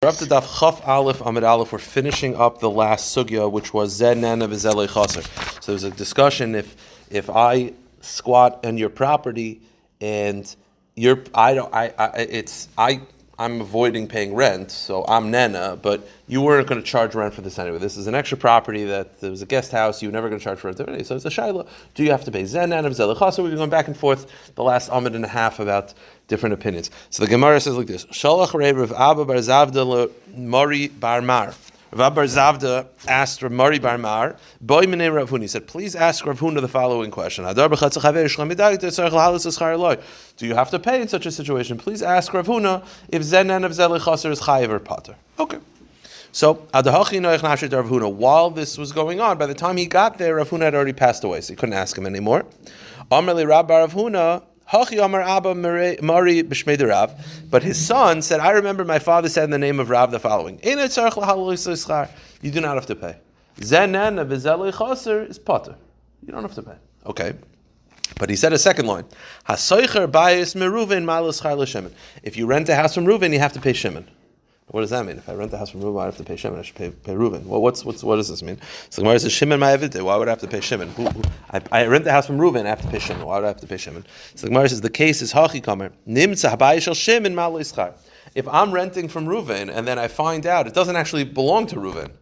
We're up to Daf Chaf Aleph Amid Aleph. We're finishing up the last sugya, which was Zen Nana V'Zelei Chaser. So there's a discussion if I squat on your property and I'm avoiding paying rent, so I'm Nana, but you weren't going to charge rent for this anyway. This is an extra property that there was a guest house. You were never going to charge for rent anyway. So it's a shaila. Do you have to pay Zen Nana V'Zelei Chaser? We've been going back and forth the last amid and a half about different opinions. So the Gemara says like this: Shalach Rav Abba bar Zavda Mari bar Mar. Rav Abba bar Zavda asked Rav Mari bar Mar, Boy Minei Rav Huna. He said, please ask Rav Huna the following question: do you have to pay in such a situation? Please ask Rav Huna if Zen Nana V'Zelei Chaser is chayiv or pater. Okay. So Rav Huna, while this was going on, by the time he got there, Rav Huna had already passed away, so he couldn't ask him anymore. Amrli Rabbi Rav Huna. But his son said, I remember my father said in the name of Rav the following: you do not have to pay. Zen Nana V'Zelei Chaser is pater. You don't have to pay. Okay. But he said a second line. If you rent a house from Reuven, you have to pay Shimon. What does that mean? If I rent a house from Reuven, I have to pay Shimon. I should pay Reuven. Well, what does this mean? So the Gemara says, Shimon ma'avideh. Why would I have to pay Shimon? I rent the house from Reuven, I have to pay Shimon. Why would I have to pay Shimon? So the Gemara says, the case is hachi kamer. Nimtza habayis shel Shimon ma'lo ischar. If I'm renting from Reuven and then I find out it doesn't actually belong to Reuven,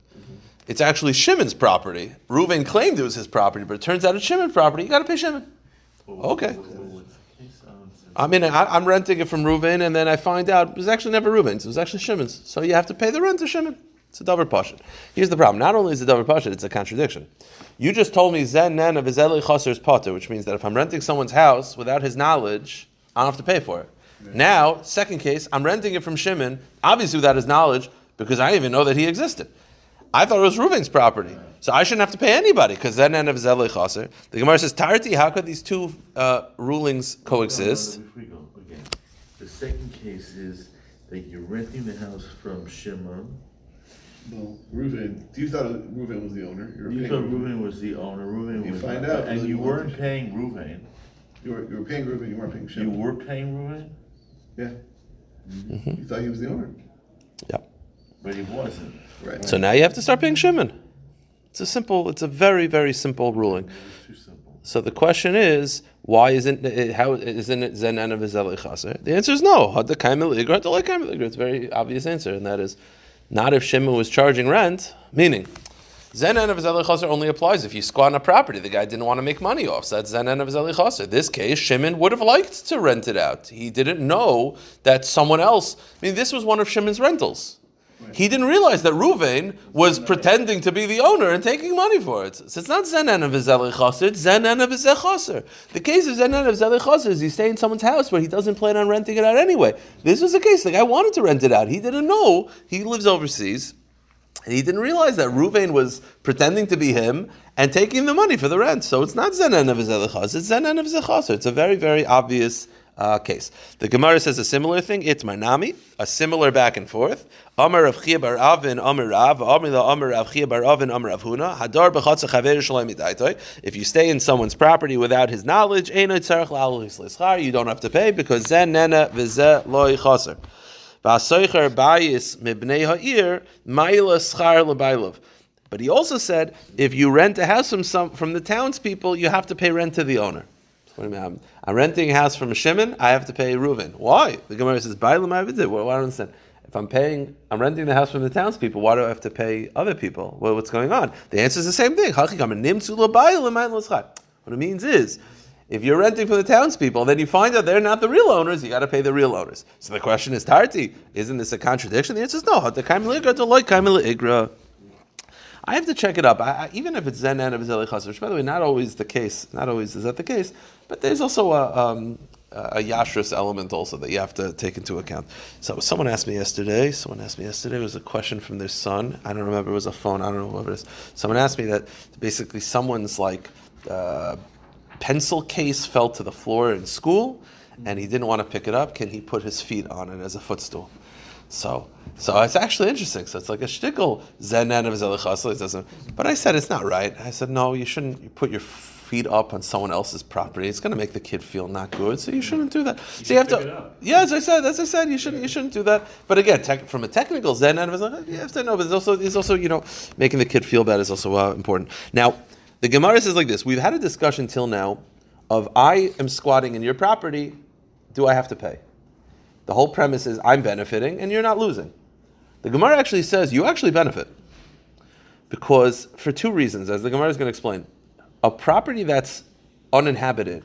it's actually Shimon's property. Reuven claimed it was his property, but it turns out it's Shimon's property. You got to pay Shimon. Okay. I mean, I'm renting it from Reuven, and then I find out it was actually never Reuven's; it was actually Shimon's. So you have to pay the rent to Shimon. It's a davar pashut. Here's the problem: not only is it davar pashut, it's a contradiction. You just told me Zen Nana V'Zelei Chaser is pater, which means that if I'm renting someone's house without his knowledge, I don't have to pay for it. Yeah. Now, second case, I'm renting it from Shimon, obviously without his knowledge, because I didn't even know that he existed. I thought it was Reuven's property. So I shouldn't have to pay anybody because Zen Nana V'Zelei Chaser. The Gemara says, Tarti, how could these two rulings coexist? The second case is that you're renting the house from Shimon. No, Reuven. You thought Reuven was the owner. You thought Reuven was the owner. You find out, and you weren't paying Reuven. You were paying Reuven. You weren't paying Shimon. You were paying Reuven. Yeah. Mm-hmm. You thought he was the owner. Yeah. But he wasn't. Right. So now you have to start paying Shimon. It's a very, very simple ruling. So the question is, why isn't it Zen Nana V'Zelei Chaser? The answer is no. It's a very obvious answer, and that is not if Shimon was charging rent. Meaning, Zen Nana V'Zelei Chaser only applies if you squat on a property the guy didn't want to make money off. So that's Zen Nana V'Zelei Chaser. This case, Shimon would have liked to rent it out. He didn't know that someone else. This was one of Shimon's rentals. He didn't realize that Reuven was pretending to be the owner and taking money for it. So it's not Zen Nana V'Zelei Chaser, it's Zen Nana V'Zelei Chaser. The case of Zen Nana V'Zelei Chaser is he's staying in someone's house where he doesn't plan on renting it out anyway. This was the case. The guy wanted to rent it out. He didn't know. He lives overseas. And he didn't realize that Reuven was pretending to be him and taking the money for the rent. So it's not Zen Nana V'Zelei Chaser, it's Zen Nana V'Zelei Chaser. It's a very, very obvious case. The Gemara says a similar thing. It's Marnami, a similar back and forth. Amar Rav Chia bar Avin, Amar Rav, Amar Rav Chia bar Avin, Amar Rav Huna. Hadar b'chatz chaver shalom midaitoi. If you stay in someone's property without his knowledge, you don't have to pay because Zen Nana V'Zelei Chaser. V'asoicher bayis mibnei ha'ir ma'ila schar l'bailov. But he also said, if you rent a house from the townspeople, you have to pay rent to the owner. I'm renting a house from Shimon, I have to pay Reuven. Why? The Gemara says, well, I don't understand. If I'm renting the house from the townspeople, why do I have to pay other people? Well, what's going on? The answer is the same thing. What it means is, if you're renting from the townspeople, then you find out they're not the real owners, you got to pay the real owners. So the question is, Tarti, isn't this a contradiction? The answer is no. I have to check it up. Even if it's Zen Nana V'Zelei Chaser, which by the way, not always the case. Not always is that the case. But there's also a yashrus element also that you have to take into account. So someone asked me yesterday. It was a question from their son. I don't remember. It was a phone. I don't know what it is. Someone asked me that basically someone's pencil case fell to the floor in school, and he didn't want to pick it up. Can he put his feet on it as a footstool? So it's actually interesting. So it's like a shtickle, Zen Nana V'Zelei Chaser. But I said it's not right. I said no, you shouldn't put your feet up on someone else's property. It's going to make the kid feel not good, so you shouldn't do that. So you have to, yeah, as I said, you shouldn't do that. But again, from a technical Zen end, you have to know, but it's also making the kid feel bad is also important. Now, the Gemara says like this: we've had a discussion till now of I am squatting in your property. Do I have to pay? The whole premise is I'm benefiting and you're not losing. The Gemara actually says you actually benefit. Because for two reasons, as the Gemara is going to explain, a property that's uninhabited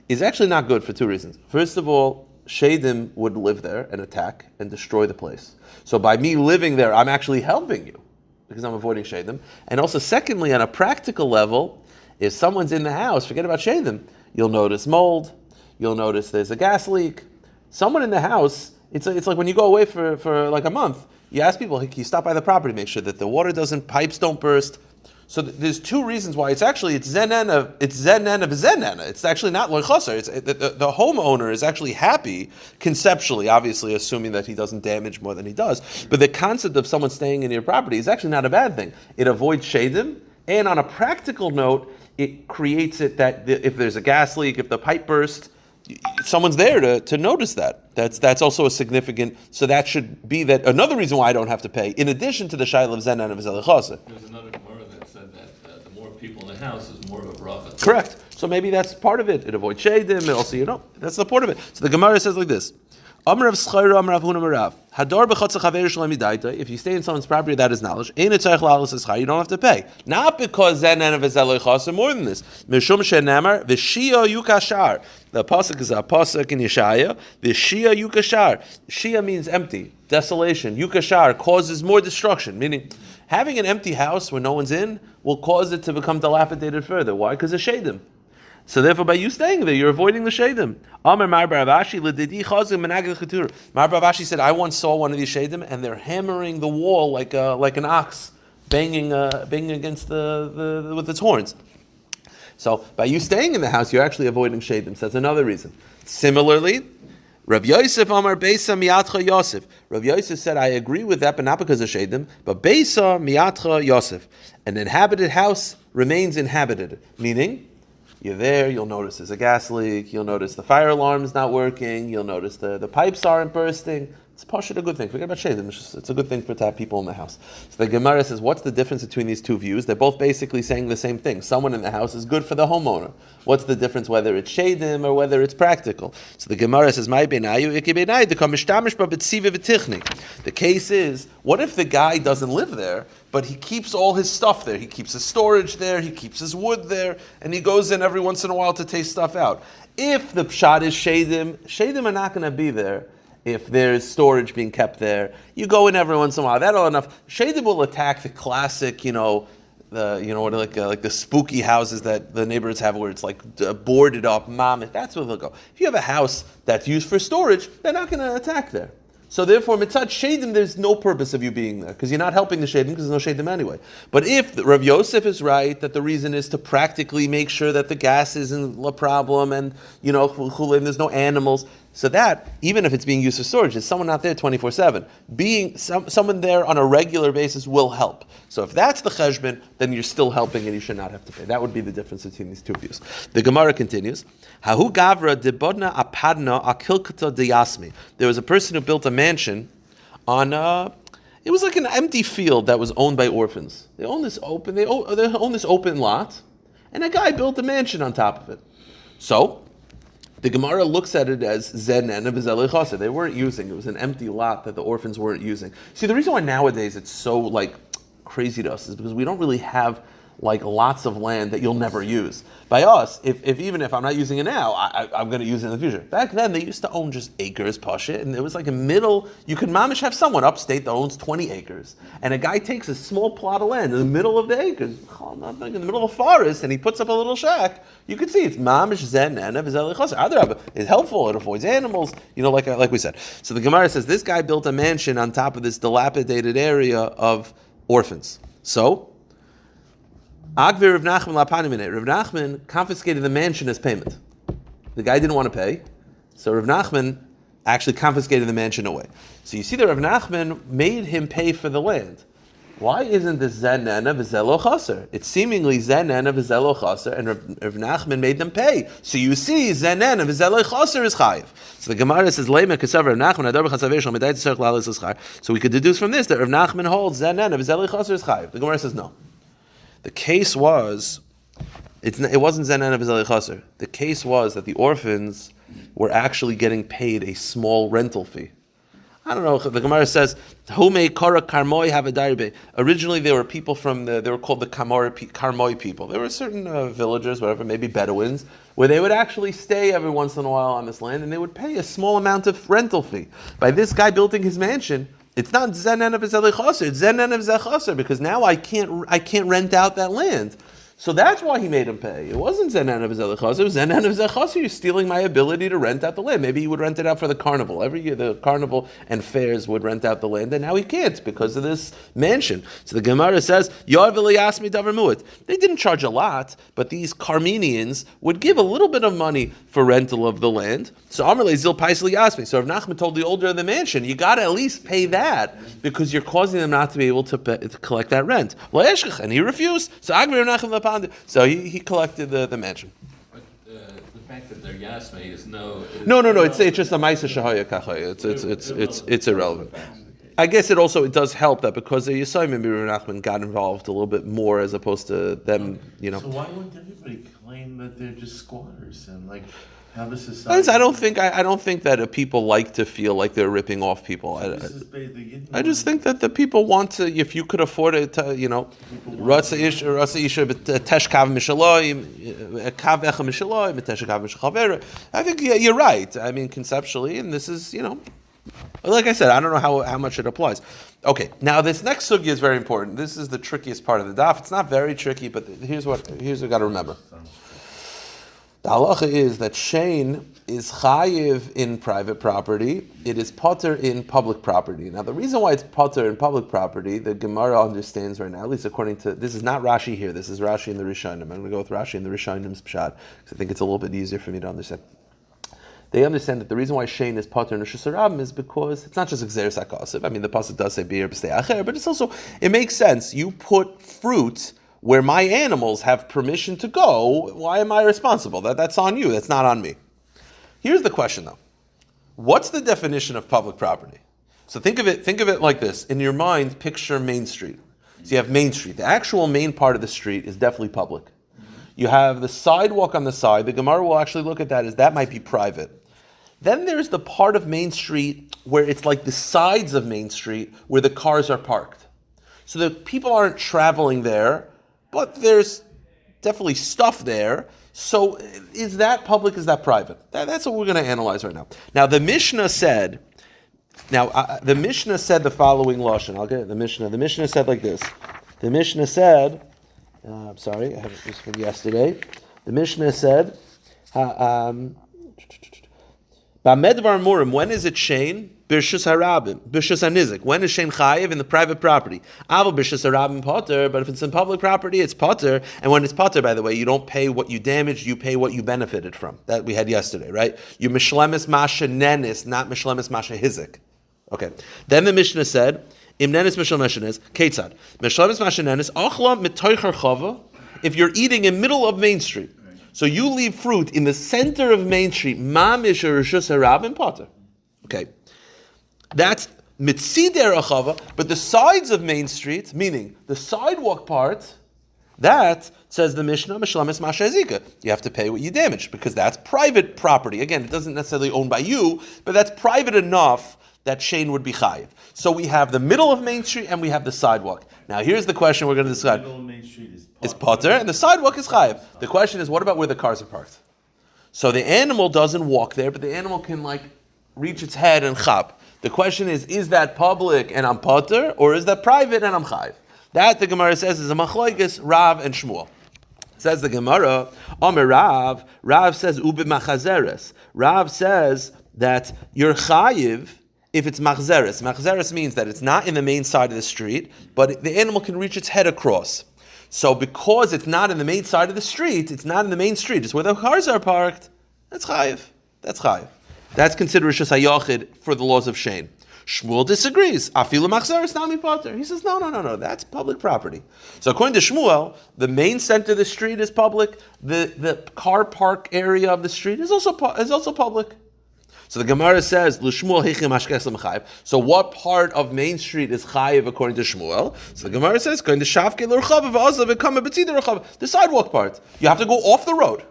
is actually not good for two reasons. First of all, Shadim would live there and attack and destroy the place. So by me living there, I'm actually helping you because I'm avoiding Shadim. And also secondly, on a practical level, if someone's in the house, forget about Shadim, you'll notice mold, you'll notice there's a gas leak. Someone in the house, it's like when you go away for like a month, you ask people, hey, can you stop by the property, make sure that the water pipes don't burst. So there's two reasons why it's zenena of zenena. It's actually not loichaser. The homeowner is actually happy conceptually, obviously assuming that he doesn't damage more than he does. But the concept of someone staying in your property is actually not a bad thing. It avoids shadim, and on a practical note, it creates it that if there's a gas leak, if the pipe burst, someone's there to notice that. That's also a significant. So that should be that another reason why I don't have to pay, in addition to the shayla of zen and of zelichasa. There's another Gemara that said that the more people in the house is more of a bracha. Correct. So maybe that's part of it. It avoids shadim. It also, that's the part of it. So the Gemara says like this: Amar of Schayra, Amar of Huna Marav. Hadar b'chotz chaver shalom midaita. If you stay in someone's property, that is knowledge. Ein etzayich la'alos eschar. You don't have to pay. Not because zen and of zelichasa. More than this. Mishum she'namar v'shia yukashar. The pasuk is a pasuk in Yeshaya. V'shia yukashar. Shia means empty, desolation. Yukashar causes more destruction. Meaning, having an empty house where no one's in will cause it to become dilapidated further. Why? Because of shadim. So therefore, by you staying there, you're avoiding the shadim. Amar Mar Baravashi l'didi chazim menagel chetur. Mar Baravashi said, I once saw one of these shadim, and they're hammering the wall like an ox, banging against the with its horns. So by you staying in the house, you're actually avoiding shadim. So that's another reason. Similarly, Rabbi Yosef Amar Beisa Miatcha Yosef. Rabbi Yosef said, I agree with that, but not because of shadim, but Beisa Miatcha Yosef. An inhabited house remains inhabited, meaning you're there, you'll notice there's a gas leak, you'll notice the fire alarm is not working, you'll notice the pipes aren't bursting. It's pashut a good thing. Forget about shadim. It's a good thing to have people in the house. So the Gemara says, what's the difference between these two views? They're both basically saying the same thing. Someone in the house is good for the homeowner. What's the difference whether it's shadim or whether it's practical? So the Gemara says, the case is, what if the guy doesn't live there, but he keeps all his stuff there? He keeps his storage there, he keeps his wood there, and he goes in every once in a while to taste stuff out. If the pshat is shadim are not going to be there. If there's storage being kept there, you go in every once in a while. That's all enough. Shadim will attack the classic, like the spooky houses that the neighborhoods have, where it's like boarded up, mammoth. That's where they'll go. If you have a house that's used for storage, they're not going to attack there. So therefore, mitzad shadim, there's no purpose of you being there because you're not helping the shadim because there's no shadim anyway. But if Rav Yosef is right that the reason is to practically make sure that the gas isn't a problem and there's no animals, so that even if it's being used for storage, there's someone out there 24/7. Being someone there on a regular basis will help. So if that's the cheshbon, then you're still helping and you should not have to pay. That would be the difference between these two views. The Gemara continues. Hahu gavra debodna apadna akilkata deyasmi. There was a person who built a mansion on it was like an empty field that was owned by orphans. They own this open lot, and a guy built a mansion on top of it. So the Gemara looks at it as zen and v'zelichasa. They weren't using. It was an empty lot that the orphans weren't using. See, the reason why nowadays it's so crazy to us is because we don't really have lots of land that you'll never use. By us, even if I'm not using it now, I'm going to use it in the future. Back then, they used to own just acres, pashit, and it was like a middle. You could mamish have someone upstate that owns 20 acres, and a guy takes a small plot of land in the middle of the acres, in the middle of a forest, and he puts up a little shack. You can see it's mamish zen and it's helpful. It avoids animals, like we said. So the Gemara says this guy built a mansion on top of this dilapidated area of orphans. So Rav Nachman confiscated the mansion as payment. The guy didn't want to pay, so Rav Nachman actually confiscated the mansion away. So you see that Rav Nachman made him pay for the land. why isn't this zenena v'zelo chaser? It's seemingly zenena v'zelo chaser, and Rav Nachman made them pay. So you see, zenena v'zelo chaser is chayiv. So the Gemara says, Leima kesav Rav Nachman adar b'chasav shel medayt tzarich lalis l'schar. So we could deduce from this that Rav Nachman holds zenena v'zelo chaser is chayiv. The Gemara says no. The case was, it wasn't zenena v'zelo chaser. The case was that the orphans were actually getting paid a small rental fee. I don't know. The Gemara says, "Home kara karmoi have a darbe." Originally, they were people they were called the karmoi people. There were certain villagers, whatever, maybe Bedouins, where they would actually stay every once in a while on this land, and they would pay a small amount of rental fee. By this guy building his mansion, it's not zenen of chaser, it's zenen of zechaser, because now I can't rent out that land. So that's why he made him pay. It wasn't Zenan of Zelichas, it was Zenan of Zechas. You're stealing my ability to rent out the land. Maybe he would rent it out for the carnival. Every year the carnival and fairs would rent out the land, and now he can't because of this mansion. So the Gemara says, Yoav Eliasmi Davar Mu'at. They didn't charge a lot, but these Carmenians would give a little bit of money for rental of the land. So Amrle Zil Paisli Yasmi. So Rav Nachman told the older of the mansion, you got to at least pay that because you're causing them not to be able to collect that rent. And he refused. So Agri Rav Nachman. So he collected the mansion. But the fact that they're Yasme is no. No. It's just a Maisa Shahaya Kachaya. It's irrelevant. I guess it does help that because the Yisayim and Rav Nachman got involved a little bit more as opposed to them, So why wouldn't everybody claim that they're just squatters and have a society? I don't think that people like to feel like they're ripping off people. I just think that the people want to. If you could afford it, Ratsa Isha Teshkav Mishaloi, Kav Echa Mishaloi, Teshkav Mishachaver. I think you're right. I mean, conceptually, and this is like I said, I don't know how much it applies. Okay, now this next sugya is very important. This is the trickiest part of the daf. It's not very tricky, but here's what you got to remember. The halacha is that shein is chayiv in private property. It is potter in public property. Now, the reason why it's potter in public property, the Gemara understands right now, at least according to, this is not Rashi here, this is Rashi in the Rishonim. I'm going to go with Rashi in the Rishonim's pshat, because I think it's a little bit easier for me to understand. They understand that the reason why shein is potter in Rishus Harabim is because it's not just Gzeres HaKasev. I mean, the pasuk does say bir b'stei acher, but it makes sense. You put fruit where my animals have permission to go. Why am I responsible? That's on you. That's not on me. Here's the question, though. What's the definition of public property? So think of it like this. In your mind, picture Main Street. So you have Main Street. The actual main part of the street is definitely public. You have the sidewalk on the side. The Gemara will actually look at that as that might be private. Then there's the part of Main Street where it's like the sides of Main Street where the cars are parked. So the people aren't traveling there, but there's definitely stuff there. So is that public, is that private? That's what we're going to analyze right now. Now the Mishnah said the following lashon. I'll get it. The Mishnah said like this. The Mishnah said, I'm sorry, I have this from yesterday. The Mishnah said, Bamedvar Murim, when is it shein? B'shus harabim, b'shus hanizik. When is shein chayiv? In the private property. Aval b'shus harabim potter, but if it's in public property, it's potter. And when it's potter, by the way, you don't pay what you damaged, you pay what you benefited from. That we had yesterday, right? You mishlemis masha nenis, not mishlemis masha hizik. Okay. Then the Mishnah said, Im nenis mishlemis nenis, ketzad. Mishlemis masha nenis, achla mitoicher chava, if you're eating in middle of Main Street. So you leave fruit in the center of Main Street, mamish or rishus harabim potter. Okay. That's mitzider achava, but the sides of Main Street, meaning the sidewalk part, that says the Mishnah, Mishlamis Masha Ezika. You have to pay what you damaged because that's private property. Again, it doesn't necessarily own by you, but that's private enough that shein would be chayiv. So we have the middle of Main Street and we have the sidewalk. Now here's the question we're going to decide. The middle of Main Street is potter and the sidewalk is chayiv. The question is, what about where the cars are parked? So the animal doesn't walk there, but the animal can reach its head and chap. The question is that public and I'm potter, or is that private and I'm chayiv? That the Gemara says is a machlokes Rav and Shmuel. Says the Gemara, Omer Rav. Rav says ubi machazeres. Rav says that you're chayiv if it's machzeres. Machzeres means that it's not in the main side of the street, but the animal can reach its head across. So because it's not in the main side of the street, it's not in the main street, it's where the cars are parked, that's chayiv. That's chayiv. That's considered Rishus HaYachid for the laws of shein. Shmuel disagrees. Afilu machzeres nami pater. He says, no, that's public property. So according to Shmuel, the main center of the street is public. The car park area of the street is also public. So the Gemara says, L'Shmuel heichi mashkech l'mechayev. So what part of Main Street is chayev according to Shmuel? So the Gemara says, going to shavke l'rchava v'azav v'kama b'tzida rchava. The sidewalk part. You have to go off the road.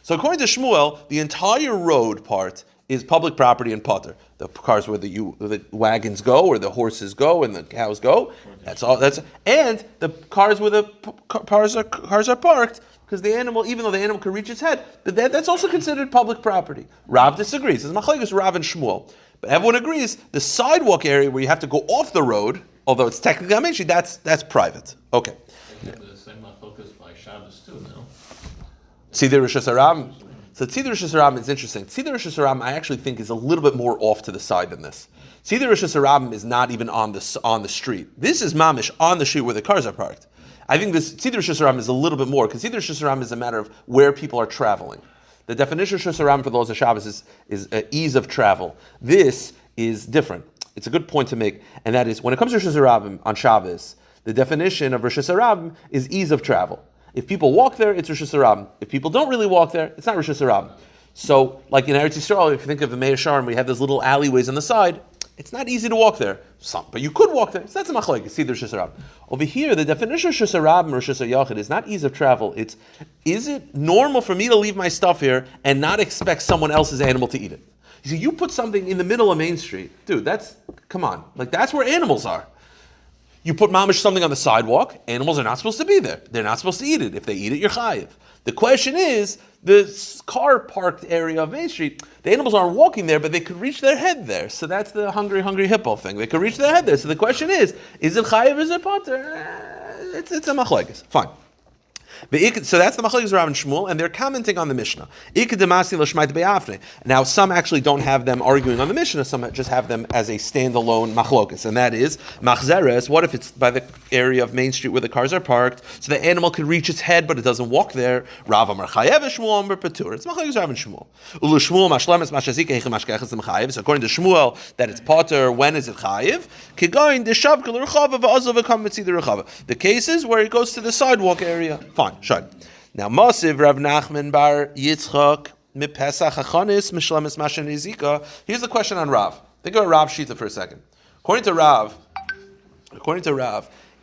So according to Shmuel, the entire road part is public property and potter. The cars where the wagons go, or the horses go, and the cows go. That's all. And the cars where the cars are parked, because the animal, even though the animal can reach its head, but that's also considered public property. Rav disagrees. It's machlekes Rav and Shmuel, but everyone agrees the sidewalk area where you have to go off the road, although it's technically a main street, that's private. Okay. They have the same focus by Shabbos too, no? Tzidei Rosh Hashanah. So Tzidei Rosh Hashanah is interesting. Tzidei Rosh Hashanah I actually think is a little bit more off to the side than this. Tzidei Rosh Hashanah is not even on the street. This is mamish on the street where the cars are parked. I think this Tzidei Rosh Hashanah is a little bit more, because Tzidei Rosh Hashanah is a matter of where people are traveling. The definition of Rosh Hashanah for the laws of Shabbos is ease of travel. This is different. It's a good point to make, and that is when it comes to Rosh Hashanah on Shabbos, the definition of Rosh Hashanah is ease of travel. If people walk there, it's Rosh Hashanah. If people don't really walk there, it's not Rosh Hashanah. So, like in Eretz Yisrael, if you think of the Meir Sharon, we have those little alleyways on the side. It's not easy to walk there. But you could walk there. So that's a machlek. See the Rosh Hashanah. Over here, the definition of Rosh Hashanah and Rosh Hashanah is not ease of travel. It's, is it normal for me to leave my stuff here and not expect someone else's animal to eat it? You see, you put something in the middle of Main Street, dude. Come on, like that's where animals are. You put mamish something on the sidewalk, animals are not supposed to be there. They're not supposed to eat it. If they eat it, you're chayiv. The question is, the car parked area of Main Street, the animals aren't walking there, but they could reach their head there. So that's the hungry hippo thing. They could reach their head there. So the question is it chayiv or is it potter? It's a machlekes. Fine. So that's the machlekes Rav and Shmuel, and they're commenting on the Mishnah. Now, some actually don't have them arguing on the Mishnah, some just have them as a standalone machlokes, and that is, machzeres, what if it's by the area of Main Street where the cars are parked, so the animal can reach its head, but it doesn't walk there? Rav Amar Chayev, Shmuel Amar Patur. It's machlekes Rav and Shmuel. Ulu Shmuel mashlemes mashazika heichim mashkechas l'mechayev. So according to Shmuel, that it's potter, when is it chayev? Kigoin deshav k'l rechava v'azav v'kam mitzid rechava. The cases where it goes to the sidewalk area. Fine. Shine. Now, Masiv Rav Nachman bar Yitzchak mipesach hachanis mishlemes mashen izika. Here's the question on Rav. Think about Rav Shita for a second. According to Rav,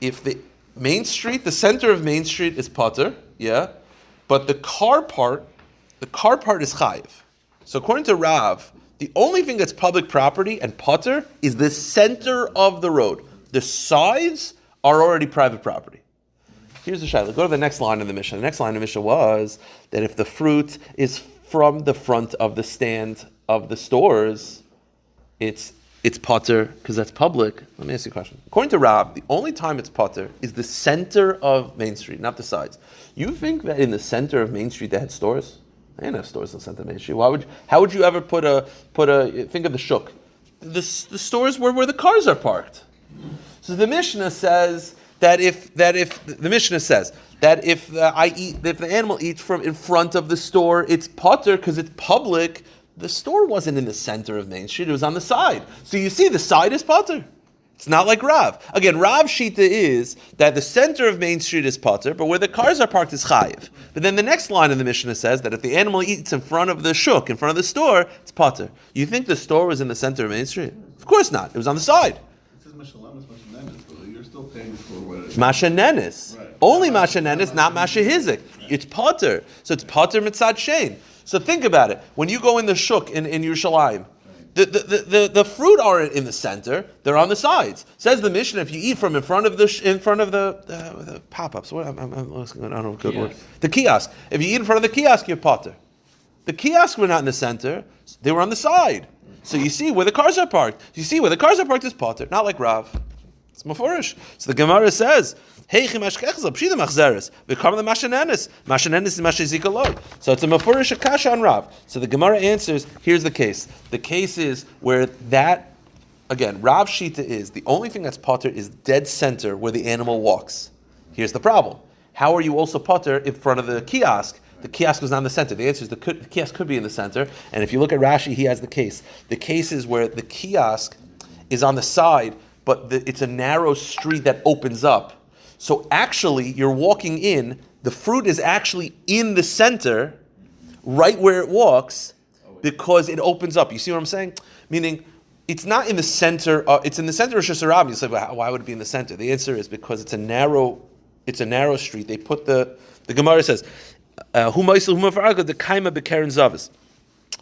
if the Main Street, the center of Main Street is potter, yeah, but the car part is chayiv. So according to Rav, the only thing that's public property and potter is the center of the road. The sides are already private property. Here's the shayla. Go to the next line in the Mishnah. The next line in the Mishnah was that if the fruit is from the front of the stand of the stores, it's potter because that's public. Let me ask you a question. According to Rab, the only time it's potter is the center of Main Street, not the sides. You think that in the center of Main Street they had stores? They didn't have stores in the center of Main Street. How would you ever put a think of the shuk? The stores were where the cars are parked. So the Mishnah says that if the animal eats from in front of the store, it's potter because it's public. The store wasn't in the center of Main Street; it was on the side. So you see, the side is potter. It's not like Rav. Again, Rav's shita is that the center of Main Street is potter, but where the cars are parked is chayiv. But then the next line in the Mishnah says that if the animal eats in front of the shuk, in front of the store, it's potter. You think the store was in the center of Main Street? Of course not. It was on the side. You're still paying for what it is. Mashanenis. Right. Only Mashanenis, not Mashahizik. It's potter. So it's potter mitzad shein. So think about it. When you go in the shuk in Yerushalayim, the fruit aren't in the center; they're on the sides. Says the Mishnah, if you eat from in front of the pop-ups, I don't know a good word. The kiosk. If you eat in front of the kiosk, you're potter. The kiosks were not in the center; they were on the side. So you see where the cars are parked. You see where the cars are parked is potter, not like Rav. It's mafurish. So the Gemara says, "Heichim mashkechza pshida machzeres v'kam the mashanenis. Mashanenis is mashizika lo." So it's a mafurish akasha on Rav. So the Gemara answers, here's the case. The case is where that, again, Rav shita is the only thing that's potter is dead center where the animal walks. Here's the problem: how are you also potter in front of the kiosk? The kiosk was not in the center. The answer is the kiosk could be in the center. And if you look at Rashi, he has the case. The case is where the kiosk is on the side, but it's a narrow street that opens up. So actually, you're walking in, the fruit is actually in the center, right where it walks, because it opens up. You see what I'm saying? Meaning, it's not in the center, it's in the center of Rosh Hashanah. You say, well, why would it be in the center? The answer is because it's a narrow street. They put the Gemara says, the Kamma 21a-21b.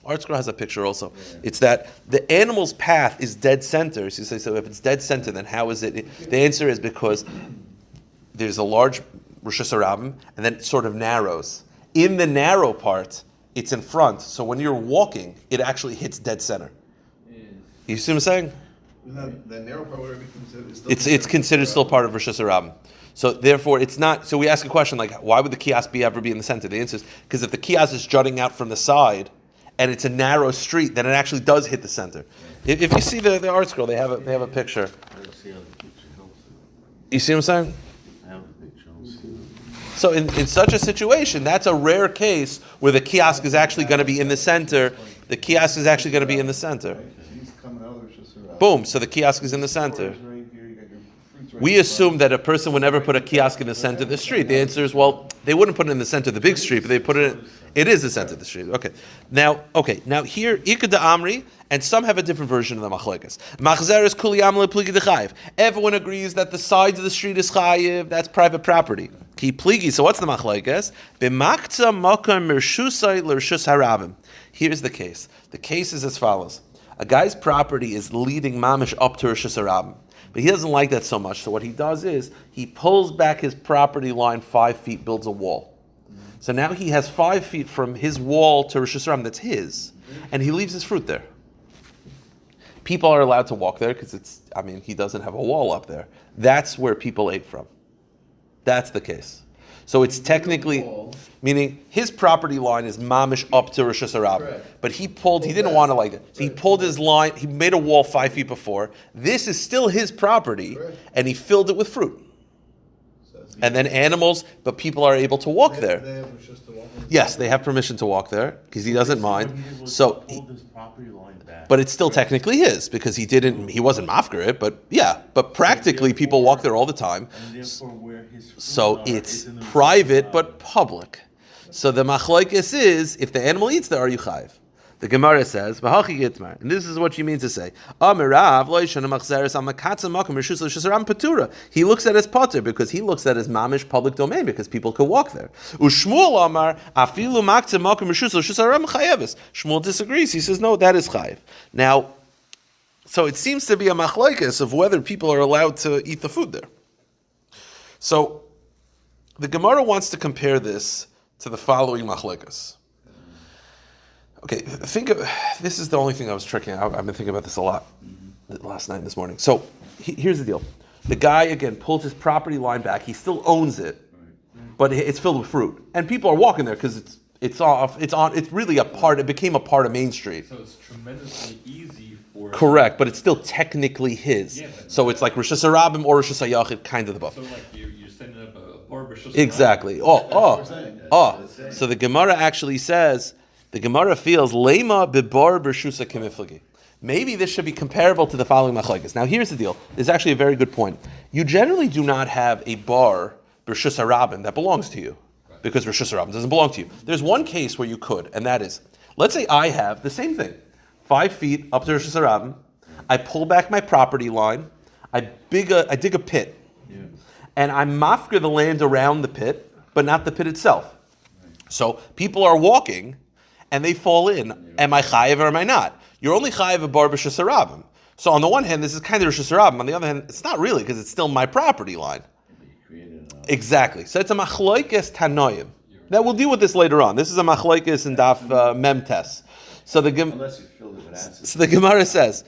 ArtScroll has a picture also. Yeah. It's that the animal's path is dead center. So you say, so if it's dead center, then how is it? The answer is because there's a large Rosh Hashanah and then it sort of narrows. In the narrow part, it's in front. So when you're walking, it actually hits dead center. You see what I'm saying? That narrow part, whatever it's considered still part of Rosh Hashanah. So therefore, it's not. So we ask a question like, why would the kiosk ever be in the center? The answer is because if the kiosk is jutting out from the side, and it's a narrow street, then it actually does hit the center. If you see the ArtScroll, they have a picture. You see what I'm saying? I have a picture. So in such a situation, that's a rare case where the kiosk is actually going to be in the center. The kiosk is actually going to be in the center. Boom. So the kiosk is in the center. We assume that a person would never put a kiosk in the center of the street. The answer is, well, they wouldn't put it in the center of the big street, but they put it in, it is the center of the street. Now here, Ikad Amri, and some have a different version of the machlekes. Machzeres kuli amle pligi dechayiv. Everyone agrees that the sides of the street is chayiv, that's private property. Ki pligi, so what's the machlekes? B'makta makam mershusai l'rshus harabim. Here's the case. The case is as follows. A guy's property is leading mamish up to Rishus Harabim. But he doesn't like that so much. So what he does is he pulls back his property line 5 feet, builds a wall. So now he has 5 feet from his wall to Rosh Hashanah that's his, and he leaves his fruit there. People are allowed to walk there because he doesn't have a wall up there. That's where people ate from. That's the case. So it's technically, meaning his property line is mamish up to Rosh Hashanah, but he didn't want to like it. So he pulled his line, he made a wall 5 feet before. This is still his property, and he filled it with fruit. And then animals, but people are able to walk there. Yes, they have permission to walk there, because he doesn't mind. So, but it's still technically his, because he wasn't mafker it, but practically people walk there all the time. So it's private but public. So the machlokes is, if the animal eats there, are you chayiv? The Gemara says, and this is what you mean to say. He looks at his potter because he looks at his mamish public domain because people could walk there. Shmuel disagrees. He says, no, that is chayiv. Now, so it seems to be a machlokes of whether people are allowed to eat the food there. So the Gemara wants to compare this to the following machlokes. Okay, this is the only thing I was tricking out. I've been thinking about this a lot last night and this morning. So here's the deal. The guy, again, pulls his property line back. He still owns it, but it's filled with fruit. And people are walking there because it's really a part, it became a part of Main Street. So it's tremendously easy for... Correct, but it's still technically his. Yeah, so it's like Rosh Hashanah or Rosh Hashanah, kind of the both. So like you're setting up a bar Rosh Hashanah. Exactly. So the Gemara actually says, the Gemara feels lema bibar b'shusa kimiflagi. Maybe this should be comparable to the following machlokes. Now here's the deal. This is actually a very good point. You generally do not have a bar b'shus harabim that belongs to you, because Rishus Harabim doesn't belong to you. There's one case where you could, and that is, let's say I have the same thing, 5 feet up to Rishus Harabim. I pull back my property line. I dig a pit, and I mafker the land around the pit, but not the pit itself. So people are walking. And they fall in. Am I chayiv or am I not? You're only chayiv a bar b'shus harabim. So on the one hand, this is kind of Rishus Harabim. On the other hand, it's not really because it's still my property line. Exactly. So it's a machlokes tanoim. Now we'll deal with this later on. This is a machlokes in Daf Mem Tes. So the Gemara says,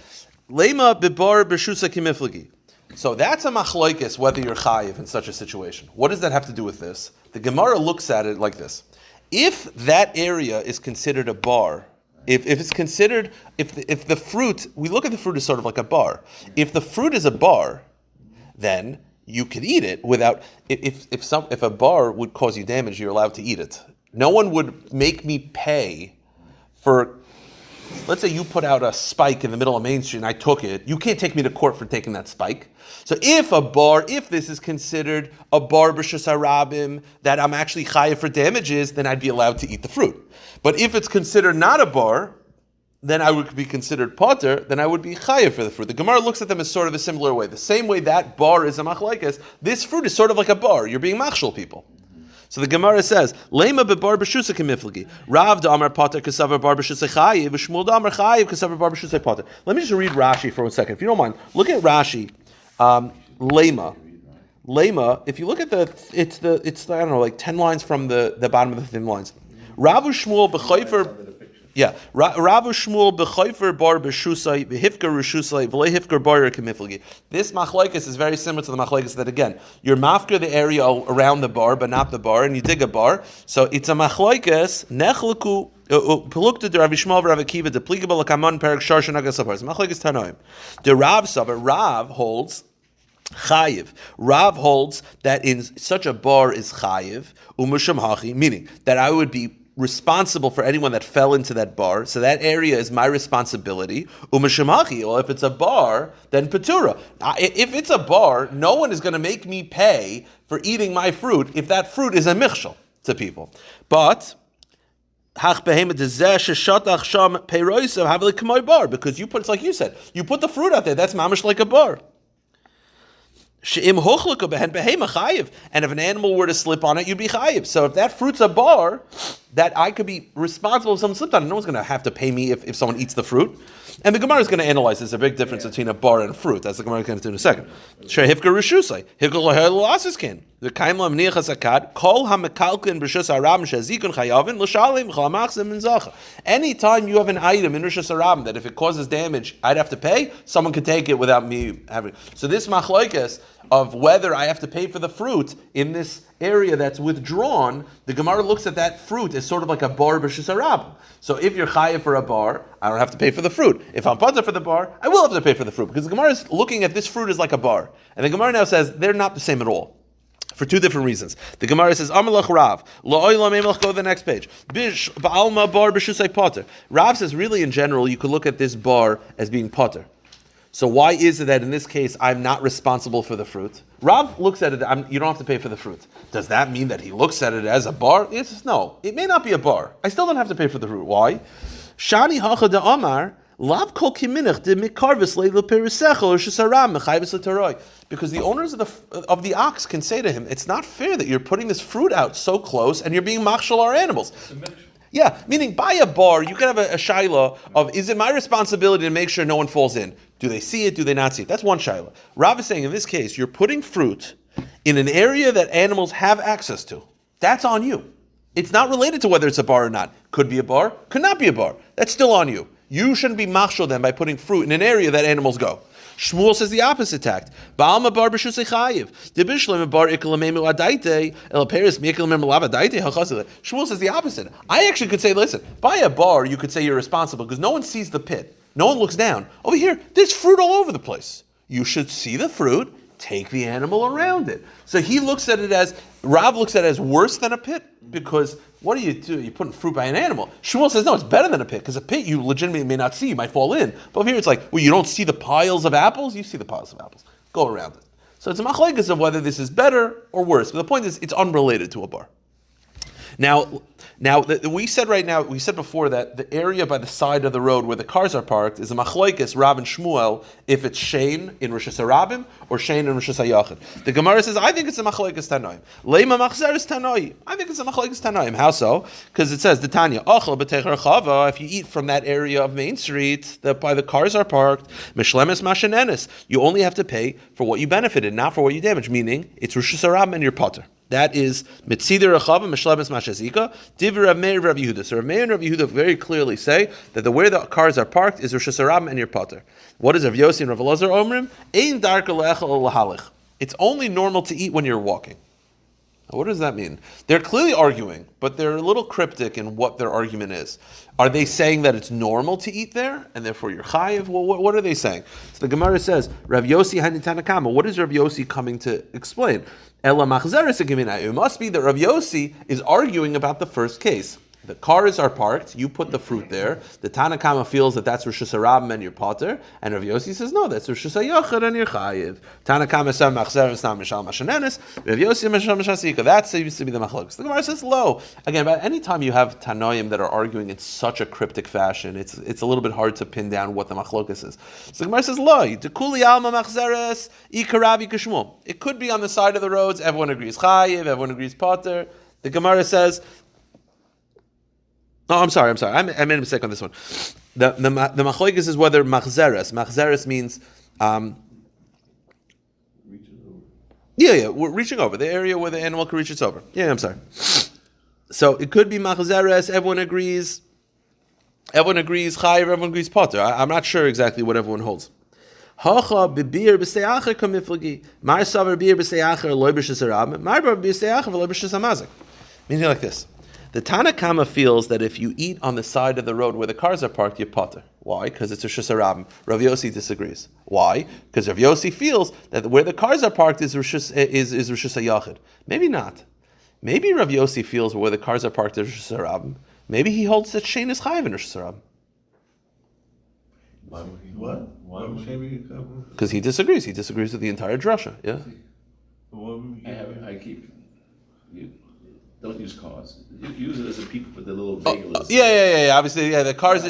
lema bibar b'shusa kimiflagi. So that's a machlokes whether you're chayiv in such a situation. What does that have to do with this? The Gemara looks at it like this. If that area is considered a bar, if it's considered, if the fruit, we look at the fruit as sort of like a bar. If the fruit is a bar, then you could eat it without. If a bar would cause you damage, you're allowed to eat it. No one would make me pay for let's say you put out a spike in the middle of Main Street and I took it, you can't take me to court for taking that spike. So if this is considered a bar b'shus harabim, that I'm actually chayav for damages, then I'd be allowed to eat the fruit. But if it's considered not a bar, then I would be considered potter, then I would be chayav for the fruit. The Gemara looks at them as sort of a similar way. The same way that bar is a machlekes, this fruit is sort of like a bar. You're being machshel people. So the Gemara says, Lema bebar b'shusa kemiflagi. Rav da'amar potter kasavar bar b'shusa chayiv, v'shmuel da'amar chayiv kasavar bar b'shusa potter. Let me just read Rashi for 1 second, if you don't mind. Look at Rashi. Lema, if you look at it's I don't know, like 10 lines from the bottom of the thin lines. Rav Shmuel b'chayfer. Yeah, Rav Shmuel b'chayfer bar b'shusay b'hifker reshusay v'lehifker bar kemiflagi. This machlekes is very similar to the machlekes that again you're mafker the area around the bar but not the bar, and you dig a bar. So it's a machlekes nechleku pelukta de Rav Shmuel v'Rav Akiva de pligable lakaman perak shar shanagasapar. It's machlekes tanoim. The Rav saber Rav holds chayiv. Rav holds that in such a bar is chayiv umusham hachi, meaning that I would be responsible for anyone that fell into that bar, so that area is my responsibility. Umashamachi, or if it's a bar, then patura. If it's a bar, no one is going to make me pay for eating my fruit if that fruit is a michshel to people. But because you put, it's like you said, you put the fruit out there, that's mamish like a bar. And if an animal were to slip on it, you'd be chayiv. So if that fruit's a bar, that I could be responsible if someone slipped on it. No one's going to have to pay me if someone eats the fruit. And the Gemara is going to analyze there's a big difference between a bar and a fruit. That's the Gemara is going to do in a second. The kaimla mniachas akad kol hamekalkin b'shus harabim shezikun chayavin l'shalim ch'lamachzim minzacha. Anytime you have an item in rishus harabim that if it causes damage, I'd have to pay. Someone could take it without me having. So this machlokes of whether I have to pay for the fruit in this area that's withdrawn, the Gemara looks at that fruit as sort of like a bar b'shus harabim. So if you're chayav for a bar, I don't have to pay for the fruit. If I'm pater for the bar, I will have to pay for the fruit because the Gemara is looking at this fruit as like a bar, and the Gemara now says they're not the same at all. For two different reasons. The Gemara says, Amalach Rav, go to the next page. Bish, Ba'alma bar b'shusay potter. Rav says, really in general, you could look at this bar as being potter. So why is it that in this case, I'm not responsible for the fruit? Rav looks at it, you don't have to pay for the fruit. Does that mean that he looks at it as a bar? He says, no, it may not be a bar. I still don't have to pay for the fruit. Why? Shani hacha de Amar, Lav kol kiminach de mikarvis leil perisechel or shesaram mechayvis l'taroi. Because the owners of the ox can say to him, it's not fair that you're putting this fruit out so close and you're being machshel our animals. Yeah, meaning by a bar, you can have a shaila of, is it my responsibility to make sure no one falls in? Do they see it? Do they not see it? That's one shaila. Rav is saying, in this case, you're putting fruit in an area that animals have access to. That's on you. It's not related to whether it's a bar or not. Could be a bar, could not be a bar. That's still on you. You shouldn't be machshel them by putting fruit in an area that animals go. Shmuel says the opposite tact. Ba'alma bar b'shusay chayiv. Debishlim bar ikalamemu adaite el peris miikalamemu lav adaite hachasile. Shmuel says the opposite. I actually could say, listen, by a bar you could say you're responsible because no one sees the pit. No one looks down. Over here, there's fruit all over the place. You should see the fruit, take the animal around it. So he looks at it as, Rav looks at it as worse than a pit because what do? You're putting fruit by an animal. Shmuel says, no, it's better than a pit, because a pit you legitimately may not see, you might fall in. But over here it's like, well, you don't see the piles of apples? You see the piles of apples. Go around it. So it's a machlokes of whether this is better or worse. But the point is, it's unrelated to a bar. Now, we said before that the area by the side of the road where the cars are parked is a machlokes Rav and Shmuel if it's shein in Rishus Harabim or shein in Rishus Hayachid. The Gemara says, I think it's a machlokes Tanoim. Leima machzeres Tanoim. I think it's a machlokes Tanoim. How so? Because it says the Tanya Achel b'teicher chava. If you eat from that area of Main Street that by the cars are parked, mishlemes mashenenes. You only have to pay for what you benefited, not for what you damaged. Meaning it's Rishus Harabim and your potter. That is mitzider rechava mishlebes mashazika divrei Rav Meir Rav Yehuda. So Rav Meir and Rav Yehuda very clearly say that where the cars are parked is Rosh Hashanah and your potter. What is Rav Yossi and Rav Elazar omrim? Ein darka le'echel lahalich. It's only normal to eat when you're walking. Now, what does that mean? They're clearly arguing, but they're a little cryptic in what their argument is. Are they saying that it's normal to eat there, and therefore you're chayiv? Well, what are they saying? So the Gemara says, Rav Yossi hanitana Kamma. What is Rav Yossi coming to explain? Ela machzeres. It must be that Rav Yossi is arguing about the first case. The cars are parked. You put the fruit there. The Tana Kamma feels that that's Rosh Hashanah and your potter, and Rav Yossi says no, that's Rosh Hashanah and your chayiv. Tana Kamma says machzeres not mishal mashanenes. Rav Yossi mishal mashasika. That used to be the machlokes. The Gemara says low. Again, but any time you have Tanoim that are arguing in such a cryptic fashion, it's a little bit hard to pin down what the machlokes is. So the Gemara says low. Dekuli alma machzeres ikaravi kishmul. It could be on the side of the roads. Everyone agrees chayiv. Everyone agrees potter. The Gemara says. Oh, I'm sorry. I made a mistake on this one. The machlokes is whether machzeres. Machzeres means, we're reaching over the area where the animal can reach its over. Yeah, I'm sorry. So it could be machzeres. Everyone agrees. Chayiv. Everyone agrees potter. I'm not sure exactly what everyone holds. Hacha bebir b'seyacher kamiflagi. My saver beer b'seyacher loy b'shis harab. My bar b'seyacher loy b'shis hamazik. Meaning like this. The Tana Kamma feels that if you eat on the side of the road where the cars are parked, you're potter. Why? Because it's a Rosh Hashanah. Rav Yossi disagrees. Why? Because Rav Yossi feels that where the cars are parked is Rosh Hashanah. Maybe not. Maybe Rav Yossi feels where the cars are parked is Rosh Hashanah. Maybe he holds that Shein is chayiv in Rosh Hashanah. What? Why would he? Because he disagrees. He disagrees with the entire drasha. Yeah. I keep. You don't use cars. You use it as a people with the little bagel. Obviously, the cars.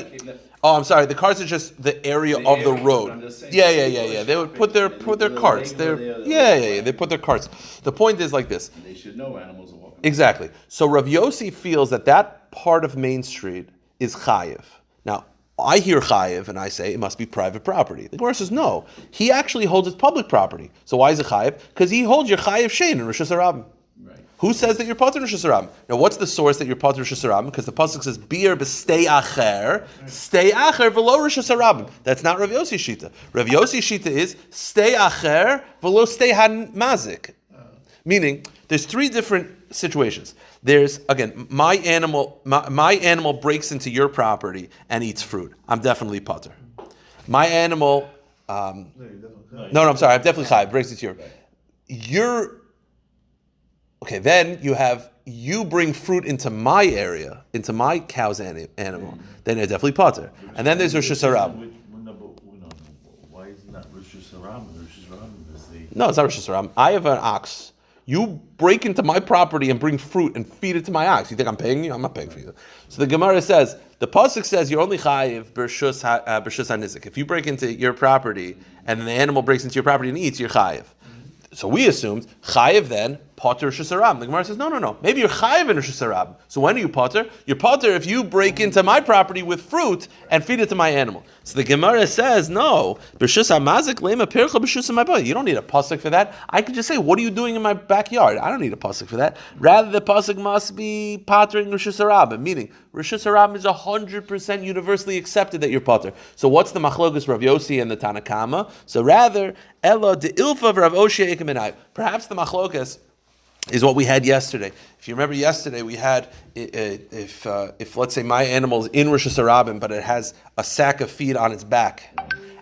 I'm sorry. The cars are just the area of the road. They would put their carts. They put their carts. The point is like this. They should know animals are walking. Exactly. So Rav Yossi feels that part of Main Street is chayiv. Now, I hear chayiv and I say it must be private property. The Gemara says no. He actually holds it's public property. So why is it chayiv? Because he holds your chayiv shein in Rosh Hashanah. Right. Who says that you're potter Rosh Hashanah? Now, what's the source that you're potter Rosh Hashanah? Because the pasuk says "Bier b'stei acher v'lo Rosh Hashanah." That's not Rav Yossi's shita. Rav Yossi's shita is "stei acher v'lo stei hamazik," meaning there's three different situations. There's again, my animal breaks into your property and eats fruit. I'm definitely potter. My animal, I'm definitely chayiv. Breaks into your. Okay, then you bring fruit into my area, into my cow's animal. Then you're definitely potter. And then there's Rosh Hashanah. Why is it not Rosh Hashanah? Rosh Hashanah is the. No, it's not Rosh Hashanah. I have an ox. You break into my property and bring fruit and feed it to my ox. You think I'm paying you? I'm not paying for you. So the Gemara says, the pasuk says you're only chayiv b'rshus hanizik. If you break into your property and the animal breaks into your property and eats, you're chayiv. So we assumed chayiv then potter Rosh Hashanah. The Gemara says no. Maybe you're chayiv in Rosh Hashanah. So when are you potter? You're potter if you break into my property with fruit and feed it to my animal. So the Gemara says no. B'shus hamazik lema pircha b'shus hamazik. You don't need a pasuk for that. I could just say, what are you doing in my backyard? I don't need a pasuk for that. Rather, the pasuk must be pottering Rosh Hashanah, meaning Rosh Hashanah is 100% universally accepted that you're potter. So what's the machlokas Rav Yossi and the Tana Kamma? So rather, ela de ilfa of Rav Oshia ekaminai. Perhaps the machlokas is what we had yesterday. If you remember yesterday, we had if let's say my animal is in Rosh Hashanah, but it has a sack of feed on its back,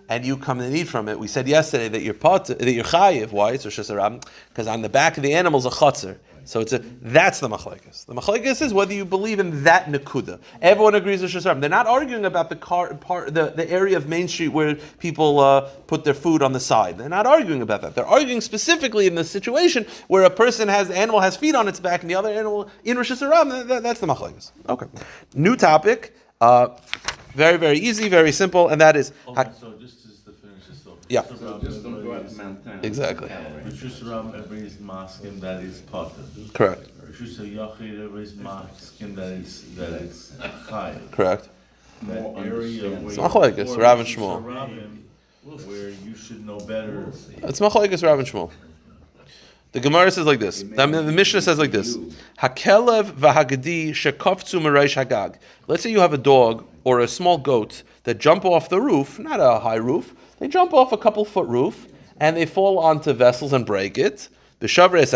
and you come and eat from it. We said yesterday that you're chayiv. Why? It's Rosh Hashanah because on the back of the animal is a chutzner. So that's the machlekes. The machlekes is whether you believe in that nekuda. Everyone agrees with Rosh Hashanah. They're not arguing about the area of Main Street where people put their food on the side. They're not arguing about that. They're arguing specifically in the situation where animal has feet on its back and the other animal in Rosh Hashanah. That's the machlekes. Okay. New topic. Very, very easy, very simple, and that is. So just to finish this off. Yeah. So just don't go out to Mount Town. Exactly. Rosh Hashanah, everybody's masking that is potter. Correct. Rosh Hashanah, everybody's masking that it's chayiv. Correct. That area where It's machlekes, Rav and Shmuel. Where you should know better. It's machlekes, Rav and Shmuel. The Gemara says like this. The Mishnah says like this. Hakelev v'hagadi shekofzu mereish hagag. Let's say you have a dog or a small goat that jump off the roof, not a high roof. They jump off a couple foot roof and they fall onto vessels and break it. They're obligated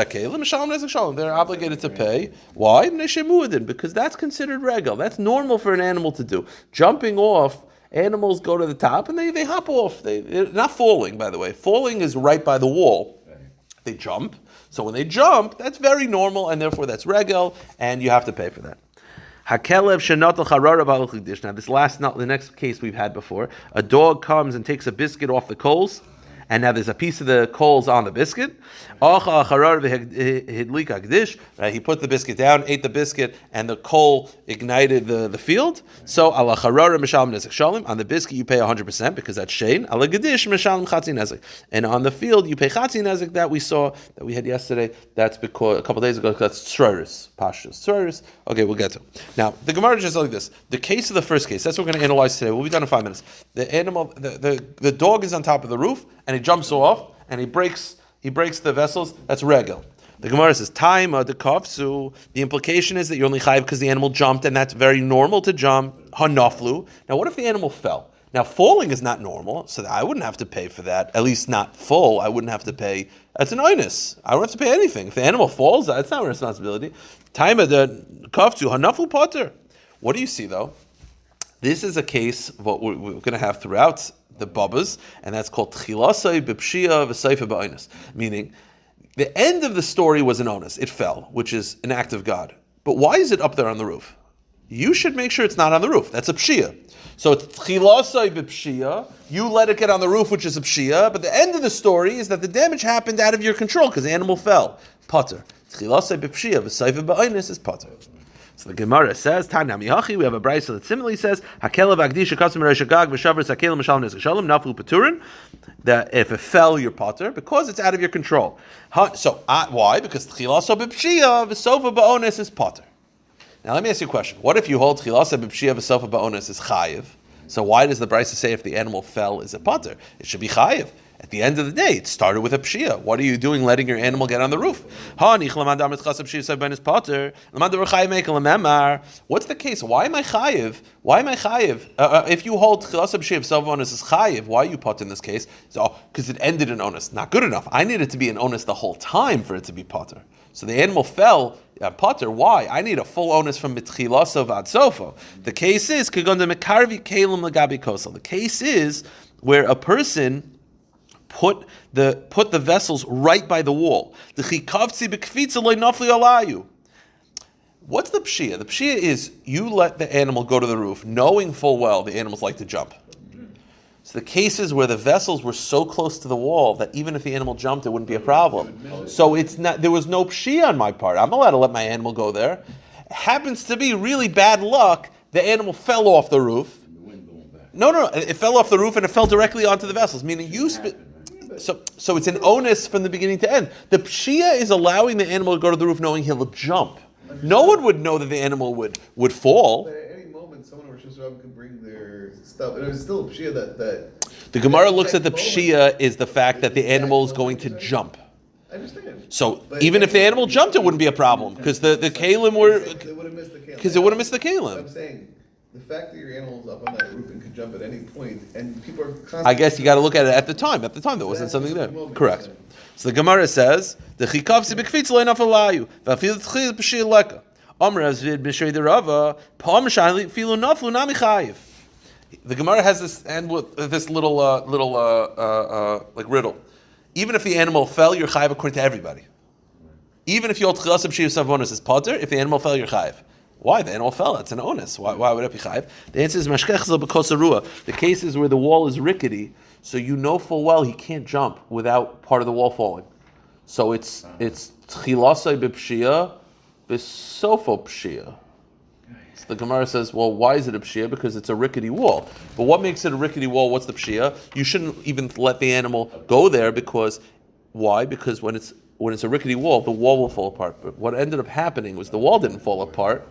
to pay. Why? Because that's considered regal. That's normal for an animal to do. Jumping off, animals go to the top and they hop off. They're not falling, by the way. Falling is right by the wall. They jump. So when they jump, that's very normal, and therefore that's regal, and you have to pay for that. Hakelev shenotol charara b'al chagdish. Now the next case we've had before, a dog comes and takes a biscuit off the coals, and now there's a piece of the coals on the biscuit. Right, he put the biscuit down, ate the biscuit, and the coal ignited the field. So ala charara mishalem nezek shalim. On the biscuit you pay 100% because that's shein. Ala gedish mishalem chatzi nezek. And on the field you pay chatzi nezek that we had yesterday. That's because a couple days ago that's tzroris, pashtus tzroris. Okay, we'll get to it. Now the Gemara just like this. The case of the first case. That's what we're going to analyze today. We'll be done in 5 minutes. The dog is on top of the roof and he jumps off and he breaks the vessels. That's regel. The Gemara says, "Taima the kafsu." The implication is that you're only chayiv because the animal jumped, and that's very normal to jump. Hanaflu. Now, what if the animal fell? Now, falling is not normal, so I wouldn't have to pay for that. At least not full. I wouldn't have to pay. That's an onus. I don't have to pay anything. If the animal falls, that's not my responsibility. Taima the kafsu hanaflu potter. What do you see though? This is a case of what we're going to have throughout the Babas, and that's called Tchilasai B'Pshia V'Seifa B'Oinus. Meaning, the end of the story was an onus. It fell, which is an act of God. But why is it up there on the roof? You should make sure it's not on the roof. That's a Pshia. So it's Tchilasai B'Pshia. You let it get on the roof, which is a Pshia. But the end of the story is that the damage happened out of your control because the animal fell. Potter. Tchilasai B'Pshia V'Seifa B'Oinus is Potter. So the Gemara says, Tanya Mihachi, we have a brayso that similarly says, Hakelev Agdisha Kasim Reish Agag V'Shavar Sakelim Mishalem Nezek Shalom Naflu Paturin, that if it fell, you're potter, because it's out of your control. So why? Because Tchilaso B'Pshia V'Sofa Ba'ones is potter. Now let me ask you a question. What if you hold Tchilaso B'Pshia V'Sofa Ba'ones is chayiv? So why does the brayso say if the animal fell is a potter? It should be chayiv. At the end of the day, it started with a pshia. What are you doing letting your animal get on the roof? What's the case? Why am I chayiv? If you hold chilasa pshia, if onus is chayiv, why are you pot in this case? So, because it ended in onus. Not good enough. I need it to be an onus the whole time for it to be potter. So the animal fell, potter. Why? I need a full onus from mitchilasa vad sofo. The case is the case is where a person put the vessels right by the wall. What's the pshia? The pshia is you let the animal go to the roof, knowing full well the animals like to jump. So the cases where the vessels were so close to the wall that even if the animal jumped, it wouldn't be a problem. So it's not. There was no pshia on my part. I'm allowed to let my animal go there. It happens to be really bad luck. The animal fell off the roof. No. It fell off the roof and it fell directly onto the vessels. Meaning you. So it's an onus from the beginning to end. The pshia is allowing the animal to go to the roof knowing he'll jump. No one would know that the animal would fall. But at any moment, someone or Shushabim could bring their stuff. And it was still a pshia that... The Gemara looks at the pshia is the fact that the animal is going to jump. I understand. So even if the animal jumped, it wouldn't be a problem because the kalim were... They would have missed the kalim. Because it would have missed the But kalim. I'm saying, the fact that your animal's up on that roof and can jump at any point, and people are constantly... I guess you got to look at it at the time. At the time, there wasn't something there. Correct. So the Gemara says, "The chikavsi bekfitz loy nafalayu, va'afil tchil b'shir leka." Amr azvid b'shrei derava, pam shayli filu naflu nami chayiv. The Gemara has this and with this little like riddle. Even if the animal fell, you're chayiv according to everybody. Even if you hold chilas b'shir savonus as potter, if the animal fell, you're chayiv. Why? The animal fell. It's an onus. Why would it be chayiv? The answer is mashkech zal b'kosarua. The case is where the wall is rickety, so you know full well he can't jump without part of the wall falling. So it's tchilasai b'pshia, b'sofo pshia. So the Gemara says, well, why is it a pshia? Because it's a rickety wall. But what makes it a rickety wall? What's the pshia? You shouldn't even let the animal go there because why? Because when it's a rickety wall, the wall will fall apart. But what ended up happening was the wall didn't fall apart.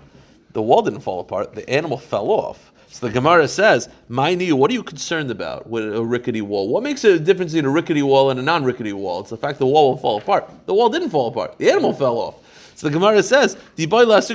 The animal fell off. So the Gemara says, what are you concerned about with a rickety wall? What makes a difference in a rickety wall and a non-rickety wall? It's the fact the wall will fall apart. The wall didn't fall apart. The animal fell off. So the Gemara says, so what's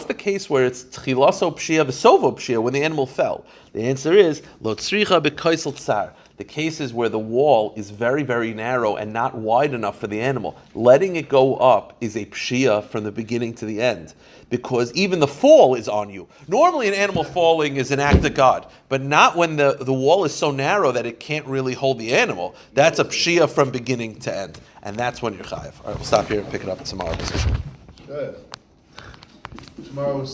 the case where it's tchilaso pshia v'sovo pshia when the animal fell? The answer is lo tzricha b'kaisel tsar. the cases where the wall is very, very narrow and not wide enough for the animal. Letting it go up is a pshia from the beginning to the end, because even the fall is on you. Normally an animal falling is an act of God, but not when the wall is so narrow that it can't really hold the animal. That's a pshia from beginning to end, and that's when you're chayav. All right, we'll stop here and pick it up at tomorrow position. Good. Tomorrow is